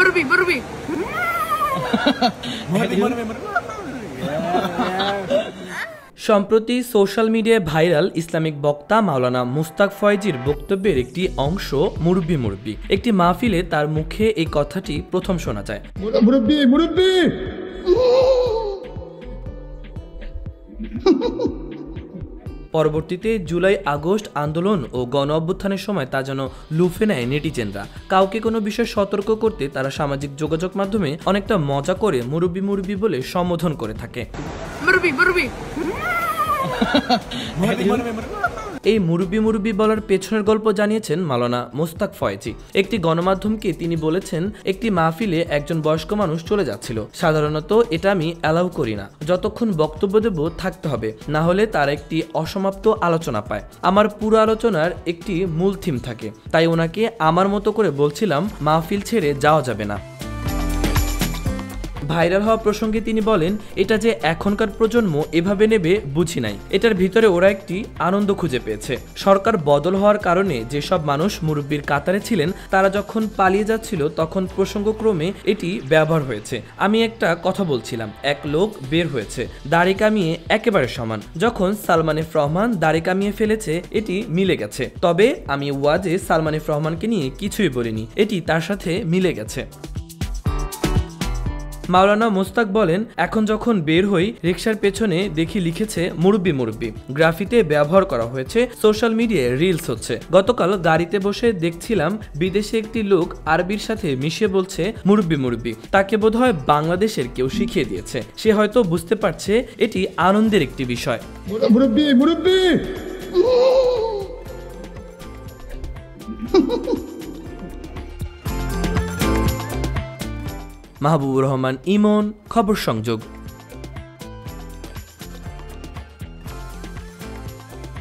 Murubi, murubi. সম্প্রতি social মিডিয়ায় viral Islamic বক্তা মাওলানা মুস্তাক ফয়েজির বক্তব্যের একটি অংশ মুরব্বি মুরব্বি। একটি মাহফিলে তার মুখে এই কথাটি প্রথম শোনা যায়। মুরব্বি মুরব্বি। পরবর্তীতে জুলাই আগস্ট আন্দোলন ও গণ অভ্যুত্থানের সময় তা যেন লুফে নেয় নেটিজেনরা। কাউকে কোনো বিষয় সতর্ক করতে তারা সামাজিক যোগাযোগ মাধ্যমে অনেকটা মজা করে মুরব্বি মুরব্বি বলে সম্বোধন করে থাকে। Murubi, murubi. এই মুরব্বি মুরব্বি বলার পেছনের গল্প জানিয়েছেন মাওলানা মুস্তাক ফয়েজি। একটি গণমাধ্যমকে তিনি বলেছেন, একটি মাহফিলে একজন বয়স্ক মানুষ চলে যাচ্ছিল। সাধারণত এটা আমি অ্যালাউ করি না, যতক্ষণ বক্তব্য দেব থাকতে হবে, না হলে তার একটি অসমাপ্ত আলোচনা পায়। আমার পুরো আলোচনার একটি মূল থিম থাকে, তাই ওনাকে আমার মতো করে বলছিলাম মাহফিল ছেড়ে যাওয়া যাবে না। ভাইরাল হওয়া প্রসঙ্গে তিনি বলেন, এটা যে এখনকার প্রজন্ম এভাবে নেবে বুঝি নাই। এটার ভিতরে ওরা একটি আনন্দ খুঁজে পেয়েছে। সরকার বদল হওয়ার কারণে যেসব মানুষ মুরব্বির কাতারে ছিলেন তারা যখন পালিয়ে যাচ্ছিল তখন প্রসঙ্গক্রমে এটি ব্যবহার হয়েছে। আমি একটা কথা বলছিলাম, এক লোক বের হয়েছে দাড়ি কামিয়ে একেবারে সমান। যখন সালমান এফ রহমান দাড়ি কামিয়ে ফেলেছে এটি মিলে গেছে। তবে আমি ওয়াজে সালমান এফ রহমানকে নিয়ে কিছুই বলিনি, এটি তার সাথে মিলে গেছে। মাওলানা মুস্তাক বলেন, এখন যখন বের হই রিকশার পেছনে দেখি লিখেছে মুরব্বি মুরব্বি। গ্রাফিতে ব্যবহার করা হয়েছে, সোশ্যাল মিডিয়ায় রিলস হচ্ছে। গতকাল গাড়িতে বসে দেখছিলাম বিদেশে একটি লোক আরবির সাথে মিশিয়ে বলছে মুরব্বি মুরব্বি। তাকে বোধহয় বাংলাদেশের কেউ শিখিয়ে দিয়েছে। সে হয়তো বুঝতে পারছে এটি আনন্দের একটি বিষয়। মুরব্বি মুরব্বি। মাহবুবুর রহমান ইমন, খবর সংযোগ।